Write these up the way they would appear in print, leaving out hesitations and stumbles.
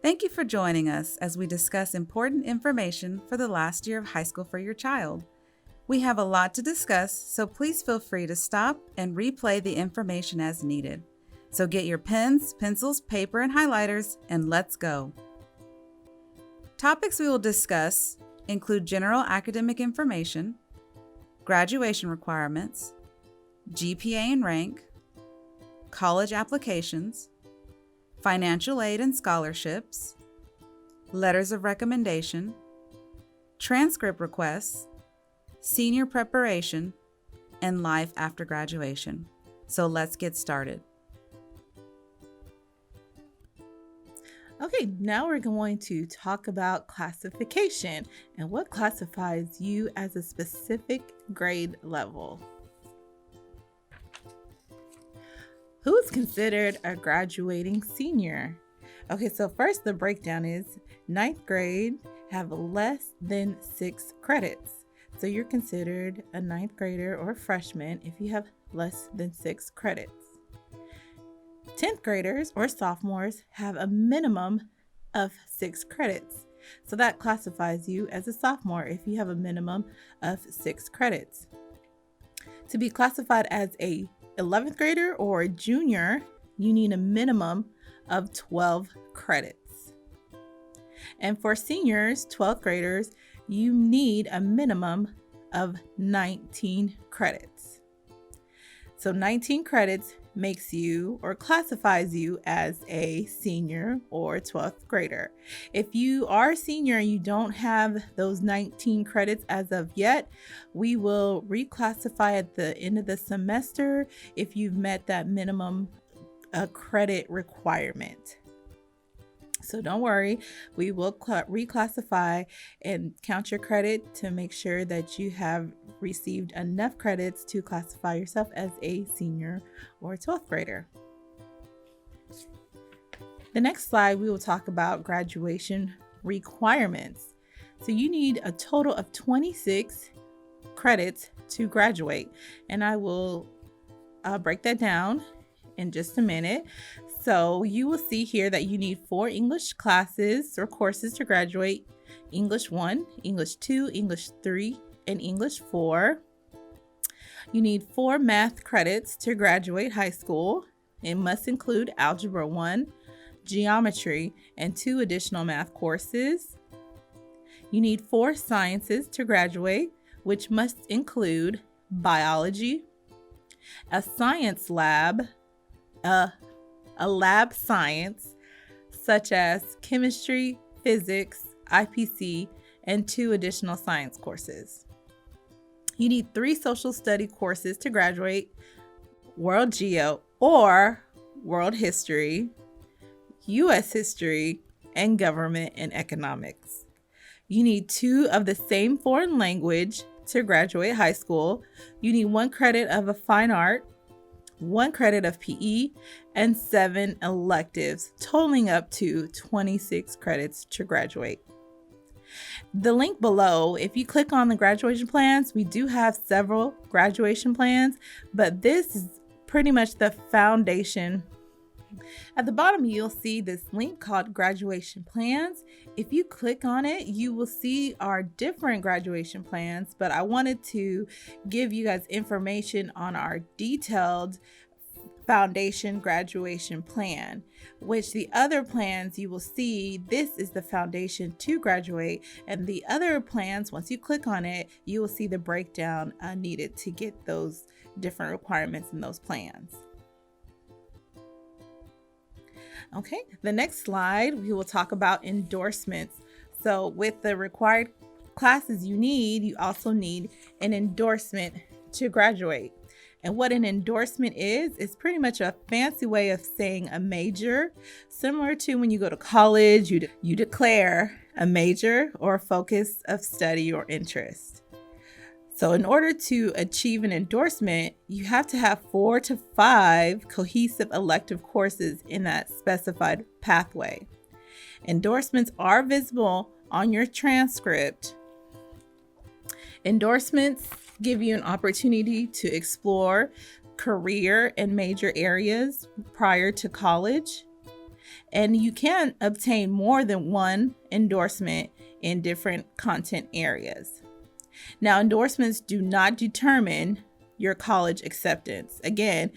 Thank you for joining us as we discuss important information for the last year of high school for your child. We have a lot to discuss, so please feel free to stop and replay the information as needed. So get your pens, pencils, paper, and highlighters, and let's go. Topics we will discuss include general academic information, graduation requirements, GPA and rank, college applications, financial aid and scholarships, letters of recommendation, transcript requests, senior preparation, and life after graduation. So let's get started. Okay, now we're going to talk about classification and what classifies you as a specific grade level. Who is considered a graduating senior? Okay, so first the breakdown is 9th grade have less than 6 credits. So you're considered a 9th grader or freshman if you have less than 6 credits. 10th graders or sophomores have a minimum of 6 credits. So that classifies you as a sophomore if you have a minimum of 6 credits. To be classified as a 11th grader or a junior, you need a minimum of 12 credits. And for seniors, 12th graders, you need a minimum of 19 credits. So 19 credits makes you or classifies you as a senior or 12th grader. If you are a senior and you don't have those 19 credits as of yet, we will reclassify at the end of the semester if you've met that minimum credit requirement. So don't worry, we will reclassify and count your credit to make sure that you have received enough credits to classify yourself as a senior or 12th grader. The next slide, we will talk about graduation requirements. So you need a total of 26 credits to graduate, and I will break that down in just a minute. So you will see here that you need 4 English classes or courses to graduate: English 1, English 2, English 3, and English 4. You need 4 math credits to graduate high school. It must include Algebra 1, Geometry, and 2 additional math courses. You need 4 sciences to graduate, which must include Biology, a science lab, a lab science such as chemistry, physics, IPC, and 2 additional science courses. You need 3 social study courses to graduate: World Geo or World History, US History, and Government and Economics. You need 2 of the same foreign language to graduate high school. You need 1 credit of a fine art, 1 credit of PE, and 7 electives, totaling up to 26 credits to graduate. The link below, if you click on the graduation plans, we do have several graduation plans, but this is pretty much the foundation. At the bottom, you'll see this link called Graduation Plans. If you click on it, you will see our different graduation plans, but I wanted to give you guys information on our detailed foundation graduation plan, which the other plans you will see, this is the foundation to graduate, and the other plans, once you click on it, you will see the breakdown needed to get those different requirements in those plans. Okay, the next slide, we will talk about endorsements. So with the required classes you also need an endorsement to graduate. And what an endorsement is pretty much a fancy way of saying a major, similar to when you go to college, you declare a major or a focus of study or interest. So in order to achieve an endorsement, you have to have 4 to 5 cohesive elective courses in that specified pathway. Endorsements are visible on your transcript. Endorsements give you an opportunity to explore career and major areas prior to college. And you can obtain more than one endorsement in different content areas. Now, endorsements do not determine your college acceptance. Again,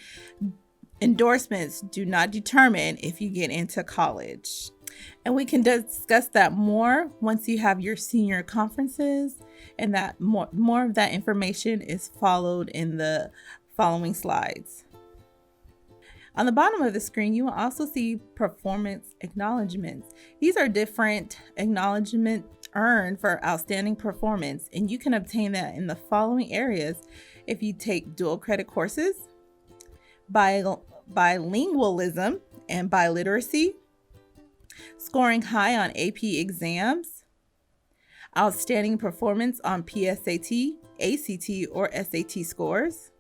endorsements do not determine if you get into college. And we can discuss that more once you have your senior conferences, and that more of that information is followed in the following slides. On the bottom of the screen, you will also see performance acknowledgements. These are different acknowledgements earned for outstanding performance, and you can obtain that in the following areas if you take dual credit courses, bilingualism and biliteracy, scoring high on AP exams, outstanding performance on PSAT, ACT, or SAT scores.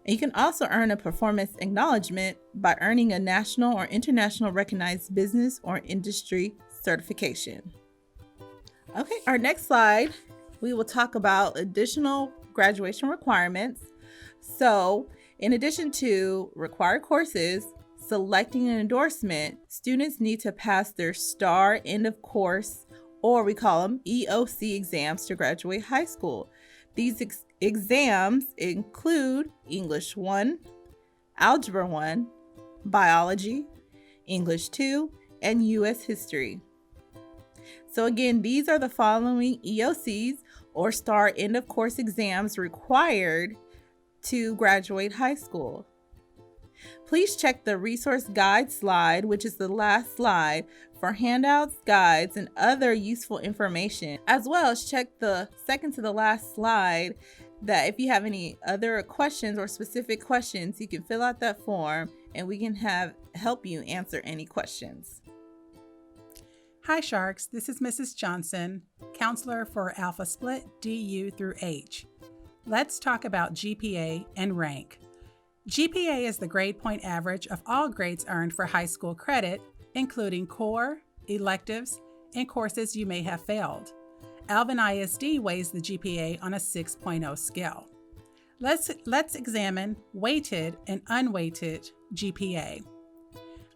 And you can also earn a performance acknowledgement by earning a national or international recognized business or industry certification. Okay, our next slide, we will talk about additional graduation requirements. So, in addition to required courses, selecting an endorsement, students need to pass their STAR end of course, or we call them EOC exams to graduate high school. These exams include English 1, Algebra 1, Biology, English 2, and U.S. History. So again, these are the following EOCs or STAR end of course exams required to graduate high school. Please check the resource guide slide, which is the last slide, for handouts, guides, and other useful information, as well as check the second to the last slide that if you have any other questions or specific questions, you can fill out that form and we can help you answer any questions. Hi Sharks, this is Mrs. Johnson, counselor for Alpha Split DU through H. Let's talk about GPA and rank. GPA is the grade point average of all grades earned for high school credit, including core, electives, and courses you may have failed. Alvin ISD weighs the GPA on a 6.0 scale. Let's examine weighted and unweighted GPA.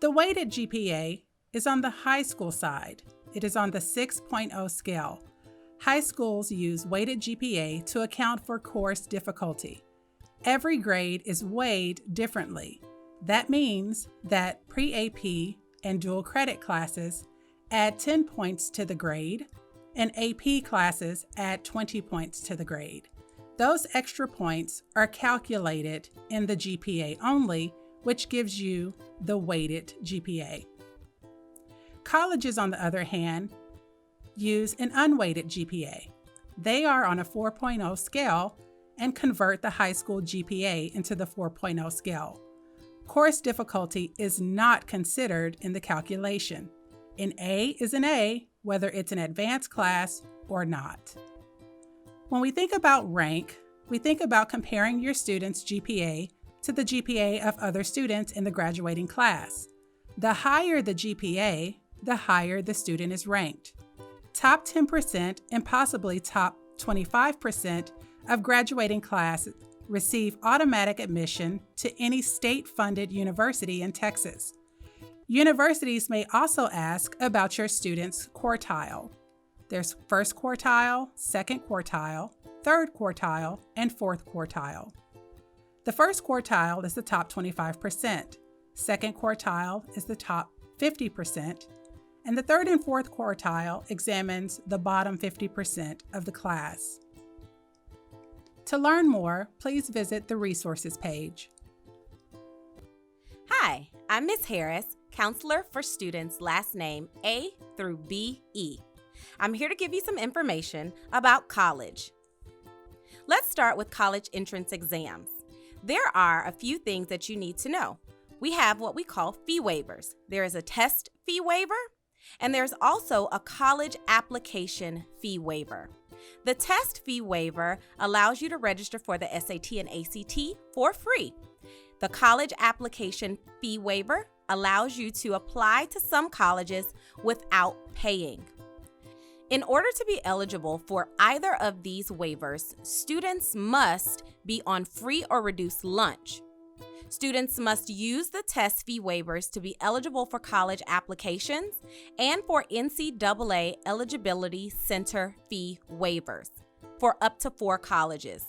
The weighted GPA is on the high school side. It is on the 6.0 scale. High schools use weighted GPA to account for course difficulty. Every grade is weighed differently. That means that pre-AP and dual credit classes add 10 points to the grade, and AP classes add 20 points to the grade. Those extra points are calculated in the GPA only, which gives you the weighted GPA. Colleges, on the other hand, use an unweighted GPA. They are on a 4.0 scale and convert the high school GPA into the 4.0 scale. Course difficulty is not considered in the calculation. An A is an A, whether it's an advanced class or not. When we think about rank, we think about comparing your student's GPA to the GPA of other students in the graduating class. The higher the GPA, the higher the student is ranked. Top 10% and possibly top 25% of graduating classes receive automatic admission to any state-funded university in Texas. Universities may also ask about your student's quartile. There's first quartile, second quartile, third quartile, and fourth quartile. The first quartile is the top 25%. Second quartile is the top 50%. And the third and fourth quartile examines the bottom 50% of the class. To learn more, please visit the resources page. Hi, I'm Ms. Harris, counselor for students last name A through BE. I'm here to give you some information about college. Let's start with college entrance exams. There are a few things that you need to know. We have what we call fee waivers. There is a test fee waiver, and there's also a college application fee waiver. The test fee waiver allows you to register for the SAT and ACT for free. The college application fee waiver allows you to apply to some colleges without paying. In order to be eligible for either of these waivers, students must be on free or reduced lunch. Students must use the test fee waivers to be eligible for college applications and for NCAA eligibility center fee waivers for up to 4 colleges.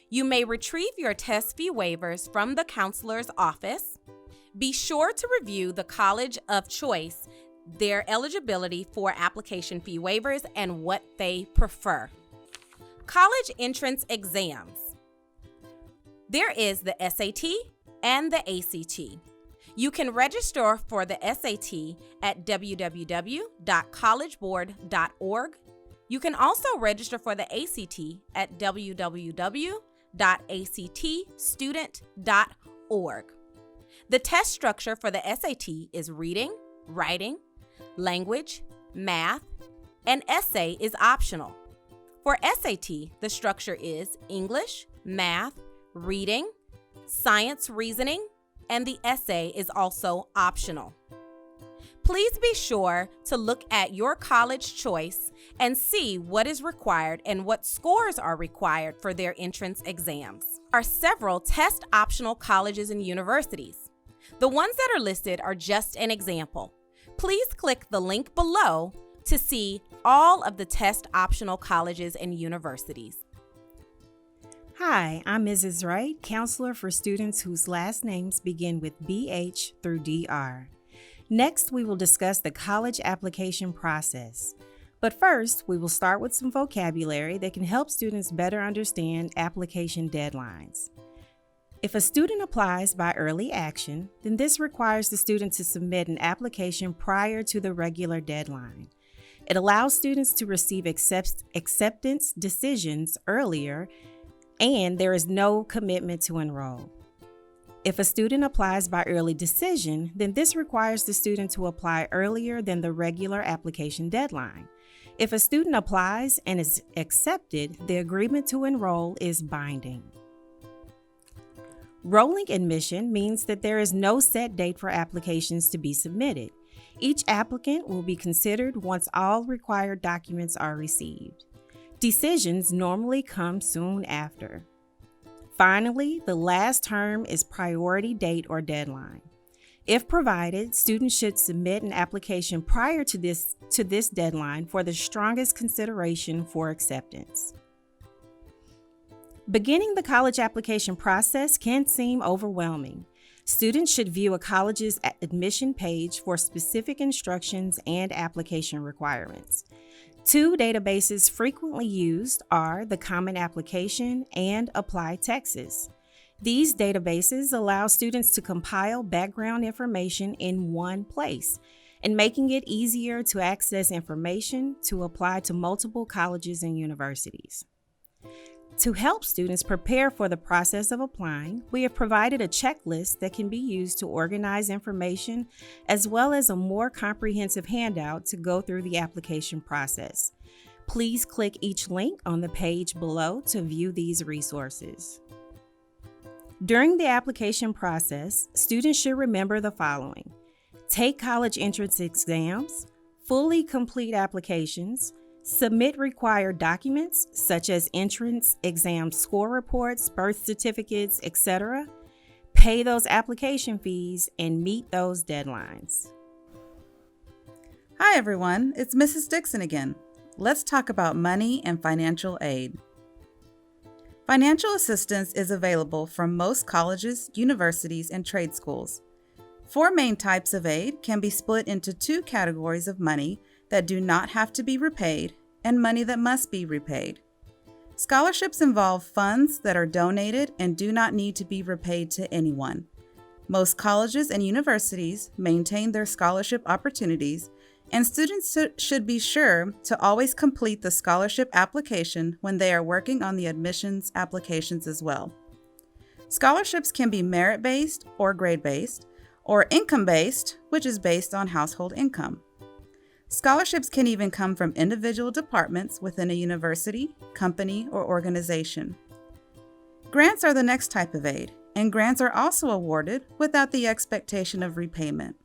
You may retrieve your test fee waivers from the counselor's office. Be sure to review the college of choice, their eligibility for application fee waivers, and what they prefer. College entrance exams. There is the SAT and the ACT. You can register for the SAT at www.collegeboard.org. You can also register for the ACT at www.actstudent.org. The test structure for the SAT is reading, writing, language, math, and essay is optional. For SAT, the structure is English, math, reading, science reasoning, and the essay is also optional. Please be sure to look at your college choice and see what is required and what scores are required for their entrance exams. There are several test optional colleges and universities. The ones that are listed are just an example. Please click the link below to see all of the test optional colleges and universities. Hi, I'm Mrs. Wright, counselor for students whose last names begin with BH through DR. Next, we will discuss the college application process. But first, we will start with some vocabulary that can help students better understand application deadlines. If a student applies by early action, then this requires the student to submit an application prior to the regular deadline. It allows students to receive acceptance decisions earlier, and there is no commitment to enroll. If a student applies by early decision, then this requires the student to apply earlier than the regular application deadline. If a student applies and is accepted, the agreement to enroll is binding. Rolling admission means that there is no set date for applications to be submitted. Each applicant will be considered once all required documents are received. Decisions normally come soon after. Finally, the last term is priority date or deadline. If provided, students should submit an application prior to this deadline for the strongest consideration for acceptance. Beginning the college application process can seem overwhelming. Students should view a college's admission page for specific instructions and application requirements. 2 databases frequently used are the Common Application and Apply Texas. These databases allow students to compile background information in one place and making it easier to access information to apply to multiple colleges and universities. To help students prepare for the process of applying, we have provided a checklist that can be used to organize information as well as a more comprehensive handout to go through the application process. Please click each link on the page below to view these resources. During the application process, students should remember the following: take college entrance exams, fully complete applications, submit required documents such as entrance exam score reports, birth certificates, etc., pay those application fees, and meet those deadlines. Hi everyone, it's Mrs. Dixon again. Let's talk about money and financial aid. Financial assistance is available from most colleges, universities, and trade schools. 4 main types of aid can be split into 2 categories of money that do not have to be repaid and money that must be repaid. Scholarships involve funds that are donated and do not need to be repaid to anyone. Most colleges and universities maintain their scholarship opportunities, and students should be sure to always complete the scholarship application when they are working on the admissions applications as well. Scholarships can be merit-based or grade-based, or income-based, which is based on household income. Scholarships can even come from individual departments within a university, company, or organization. Grants are the next type of aid, and grants are also awarded without the expectation of repayment.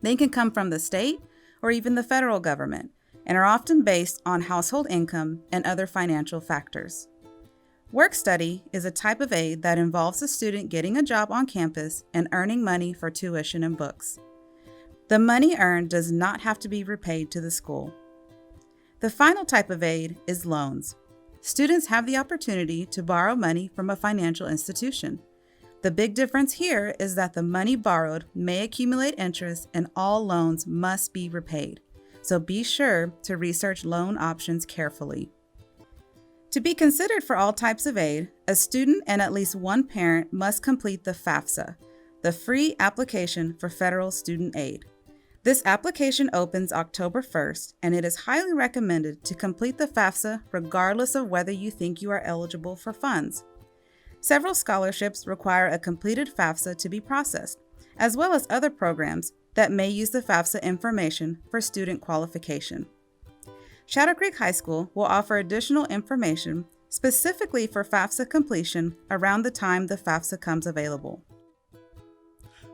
They can come from the state or even the federal government and are often based on household income and other financial factors. Work study is a type of aid that involves a student getting a job on campus and earning money for tuition and books. The money earned does not have to be repaid to the school. The final type of aid is loans. Students have the opportunity to borrow money from a financial institution. The big difference here is that the money borrowed may accumulate interest and all loans must be repaid. So be sure to research loan options carefully. To be considered for all types of aid, a student and at least one parent must complete the FAFSA, the Free Application for Federal Student Aid. This application opens October 1st, and it is highly recommended to complete the FAFSA regardless of whether you think you are eligible for funds. Several scholarships require a completed FAFSA to be processed, as well as other programs that may use the FAFSA information for student qualification. Shadow Creek High School will offer additional information specifically for FAFSA completion around the time the FAFSA comes available.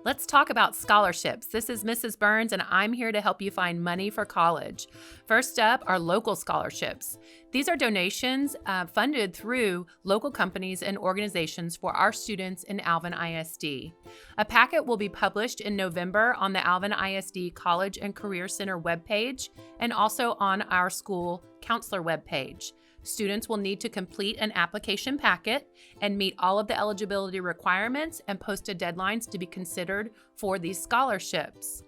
Let's talk about scholarships. This is Mrs. Burns, and I'm here to help you find money for college. First up are local scholarships. These are donations funded through local companies and organizations for our students in Alvin ISD. A packet will be published in November on the Alvin ISD College and Career Center webpage and also on our school counselor webpage. Students will need to complete an application packet and meet all of the eligibility requirements and posted deadlines to be considered for these scholarships.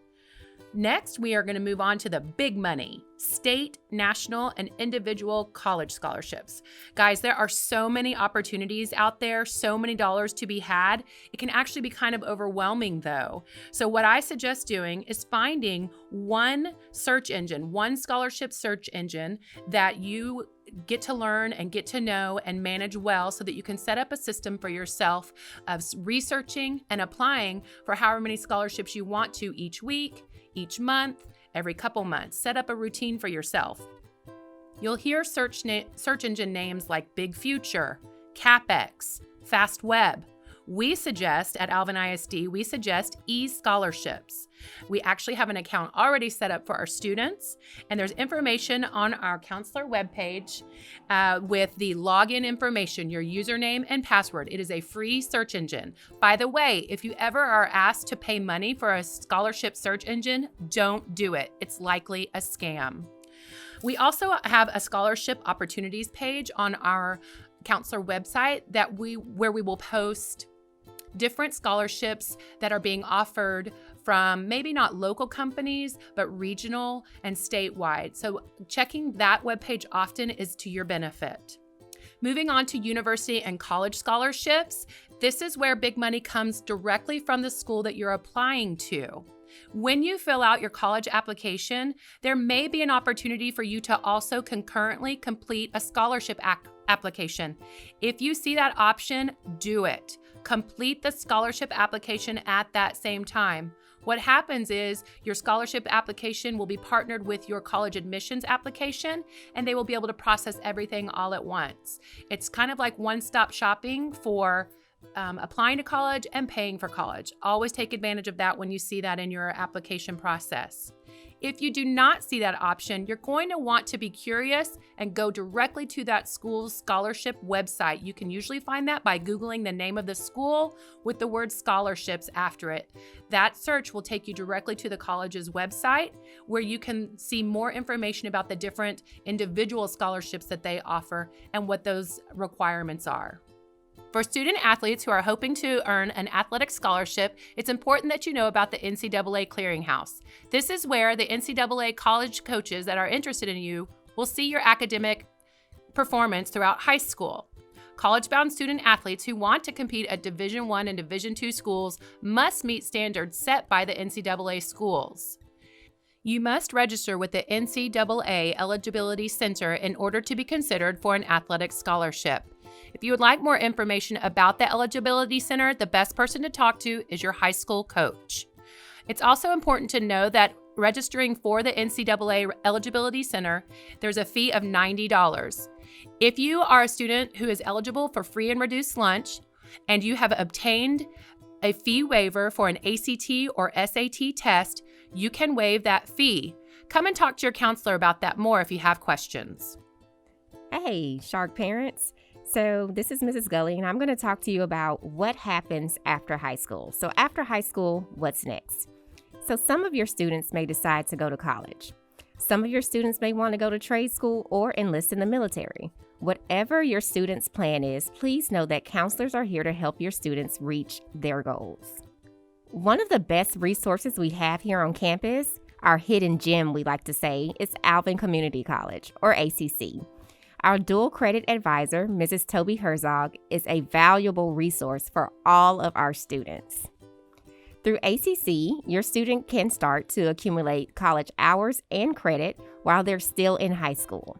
Next, we are going to move on to the big money, state, national, and individual college scholarships. Guys, there are so many opportunities out there, so many dollars to be had. It can actually be kind of overwhelming though. So what I suggest doing is finding one search engine, one scholarship search engine that you get to learn and get to know and manage well so that you can set up a system for yourself of researching and applying for however many scholarships you want to each week, each month, every couple months. Set up a routine for yourself. You'll hear search engine names like Big Future, CapEx, FastWeb. We suggest at Alvin ISD, we suggest e-scholarships. We actually have an account already set up for our students, and there's information on our counselor webpage with the login information, your username and password. It is a free search engine. By the way, if you ever are asked to pay money for a scholarship search engine, don't do it. It's likely a scam. We also have a scholarship opportunities page on our counselor website where we will post different scholarships that are being offered from maybe not local companies, but regional and statewide. So checking that webpage often is to your benefit. Moving on to university and college scholarships, this is where big money comes directly from the school that you're applying to. When you fill out your college application, there may be an opportunity for you to also concurrently complete a scholarship application. If you see that option, do it. Complete the scholarship application at that same time. What happens is your scholarship application will be partnered with your college admissions application, and they will be able to process everything all at once. It's kind of like one-stop shopping for applying to college and paying for college. Always take advantage of that when you see that in your application process. If you do not see that option, you're going to want to be curious and go directly to that school's scholarship website. You can usually find that by Googling the name of the school with the word scholarships after it. That search will take you directly to the college's website where you can see more information about the different individual scholarships that they offer and what those requirements are. For student athletes who are hoping to earn an athletic scholarship, it's important that you know about the NCAA Clearinghouse. This is where the NCAA college coaches that are interested in you will see your academic performance throughout high school. College-bound student athletes who want to compete at Division I and Division II schools must meet standards set by the NCAA schools. You must register with the NCAA Eligibility Center in order to be considered for an athletic scholarship. If you would like more information about the Eligibility Center, the best person to talk to is your high school coach. It's also important to know that registering for the NCAA Eligibility Center, there's a fee of $90. If you are a student who is eligible for free and reduced lunch, and you have obtained a fee waiver for an ACT or SAT test, you can waive that fee. Come and talk to your counselor about that more if you have questions. Hey, Shark parents. So this is Mrs. Gully, and I'm going to talk to you about what happens after high school. So after high school, what's next? So some of your students may decide to go to college. Some of your students may want to go to trade school or enlist in the military. Whatever your student's plan is, please know that counselors are here to help your students reach their goals. One of the best resources we have here on campus, our hidden gem we like to say, is Alvin Community College, or ACC. Our dual credit advisor, Mrs. Toby Herzog, is a valuable resource for all of our students. Through ACC, your student can start to accumulate college hours and credit while they're still in high school.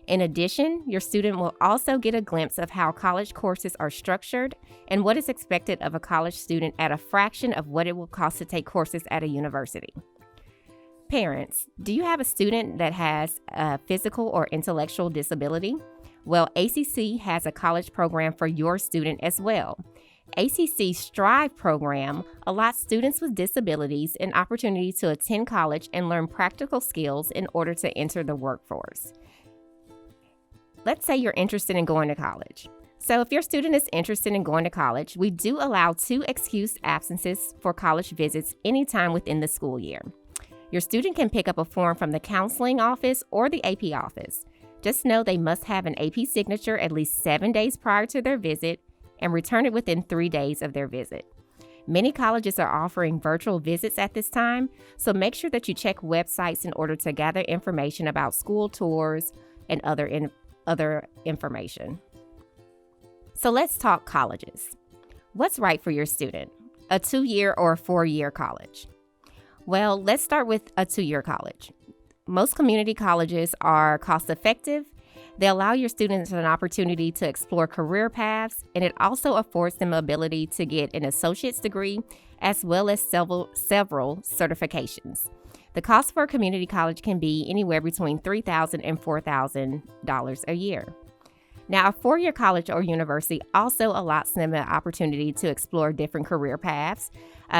In addition, your student will also get a glimpse of how college courses are structured and what is expected of a college student at a fraction of what it will cost to take courses at a university. Parents, do you have a student that has a physical or intellectual disability? Well, ACC has a college program for your student as well. ACC's Strive program allots students with disabilities an opportunity to attend college and learn practical skills in order to enter the workforce. Let's say you're interested in going to college. So if your student is interested in going to college, we do allow 2 excused absences for college visits anytime within the school year. Your student can pick up a form from the counseling office or the AP office. Just know they must have an AP signature at least 7 days prior to their visit and return it within 3 days of their visit. Many colleges are offering virtual visits at this time, so make sure that you check websites in order to gather information about school tours and other information. So let's talk colleges. What's right for your student? A 2-year or a 4-year college? Well, let's start with a 2-year college. Most community colleges are cost-effective. They allow your students an opportunity to explore career paths, and it also affords them the ability to get an associate's degree as well as several certifications. The cost for a community college can be anywhere between $3,000 and $4,000 a year. Now, a 4-year college or university also allots them an opportunity to explore different career paths.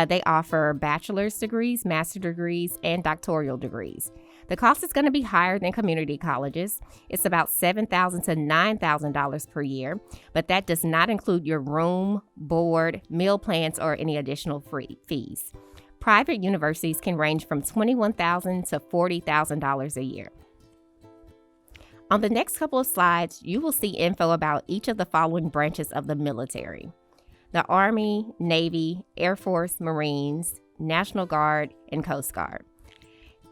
They offer bachelor's degrees, master's degrees, and doctoral degrees. The cost is going to be higher than community colleges. It's about $7,000 to $9,000 per year, but that does not include your room, board, meal plans, or any additional free fees. Private universities can range from $21,000 to $40,000 a year. On the next couple of slides, you will see info about each of the following branches of the military: the Army, Navy, Air Force, Marines, National Guard, and Coast Guard.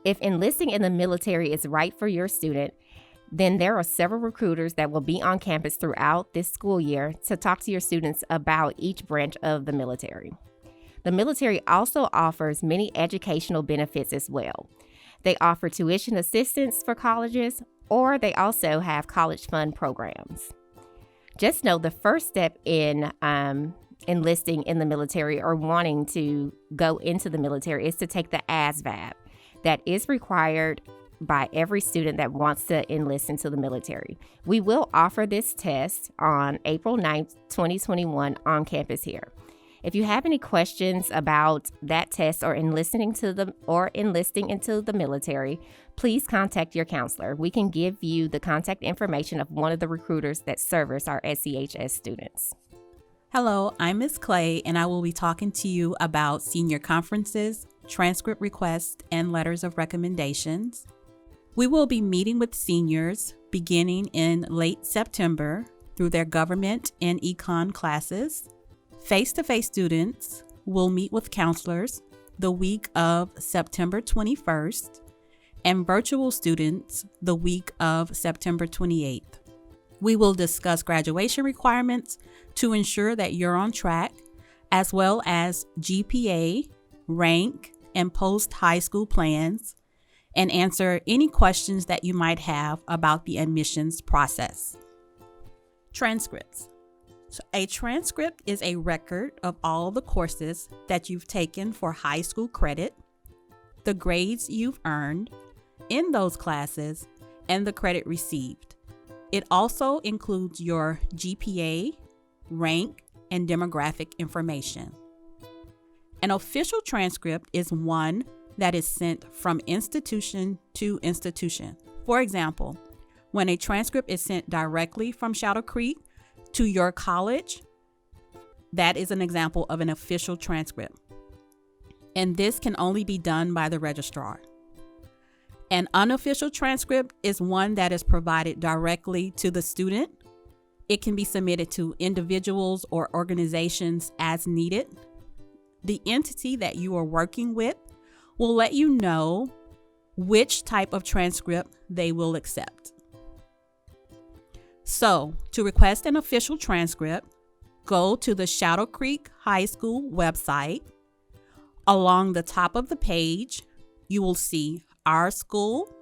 If enlisting in the military is right for your student, then there are several recruiters that will be on campus throughout this school year to talk to your students about each branch of the military. The military also offers many educational benefits as well. They offer tuition assistance for colleges, or they also have college fund programs. Just know the first step in enlisting in the military or wanting to go into the military is to take the ASVAB. That is required by every student that wants to enlist into the military. We will offer this test on April 9th, 2021 on campus here. If you have any questions about that test or enlisting into the military, please contact your counselor. We can give you the contact information of one of the recruiters that service our SCHS students. Hello, I'm Ms. Clay, and I will be talking to you about senior conferences, transcript requests, and letters of recommendations. We will be meeting with seniors beginning in late September through their government and econ classes. Face-to-face students will meet with counselors the week of September 21st, and virtual students the week of September 28th. We will discuss graduation requirements to ensure that you're on track, as well as GPA, rank, and post-high school plans, and answer any questions that you might have about the admissions process. Transcripts. So a transcript is a record of all the courses that you've taken for high school credit, the grades you've earned in those classes, and the credit received. It also includes your GPA, rank, and demographic information. An official transcript is one that is sent from institution to institution. For example, when a transcript is sent directly from Shadow Creek to your college, that is an example of an official transcript. And this can only be done by the registrar. An unofficial transcript is one that is provided directly to the student. It can be submitted to individuals or organizations as needed. The entity that you are working with will let you know which type of transcript they will accept. So, to request an official transcript, go to the Shadow Creek High School website. Along the top of the page, you will see Our School.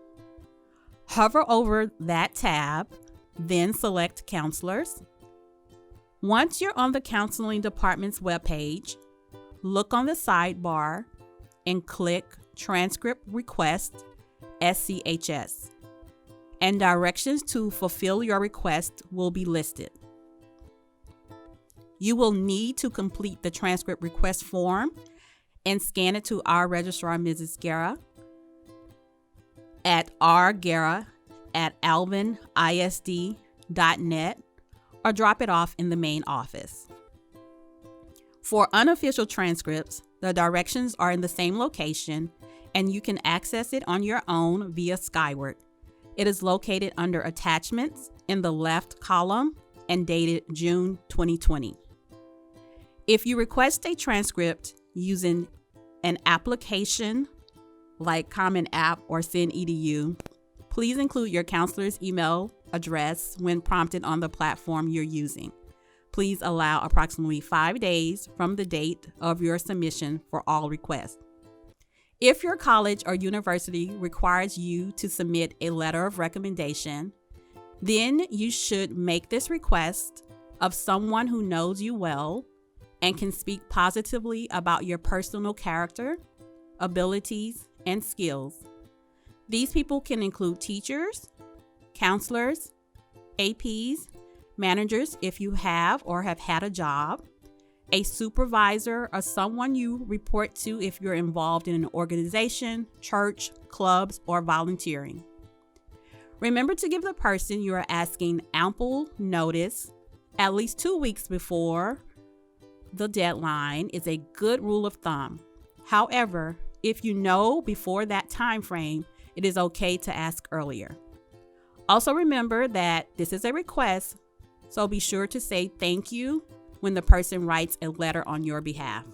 Hover over that tab, then select Counselors. Once you're on the Counseling Department's webpage, look on the sidebar and click Transcript Request, SCHS, and directions to fulfill your request will be listed. You will need to complete the transcript request form and scan it to our registrar, Mrs. Guerra, at rguerra@alvinisd.net, or drop it off in the main office. For unofficial transcripts, the directions are in the same location, and you can access it on your own via Skyward. It is located under Attachments in the left column and dated June 2020. If you request a transcript using an application like Common App or SendEDU, please include your counselor's email address when prompted on the platform you're using. Please allow approximately 5 days from the date of your submission for all requests. If your college or university requires you to submit a letter of recommendation, then you should make this request of someone who knows you well and can speak positively about your personal character, abilities, and skills. These people can include teachers, counselors, APs, managers if you have or have had a job, a supervisor, or someone you report to if you're involved in an organization, church, clubs, or volunteering. Remember to give the person you are asking ample notice. At least 2 weeks before the deadline is a good rule of thumb. However, if you know before that time frame, it is okay to ask earlier. Also remember that this is a request, so be sure to say thank you when the person writes a letter on your behalf.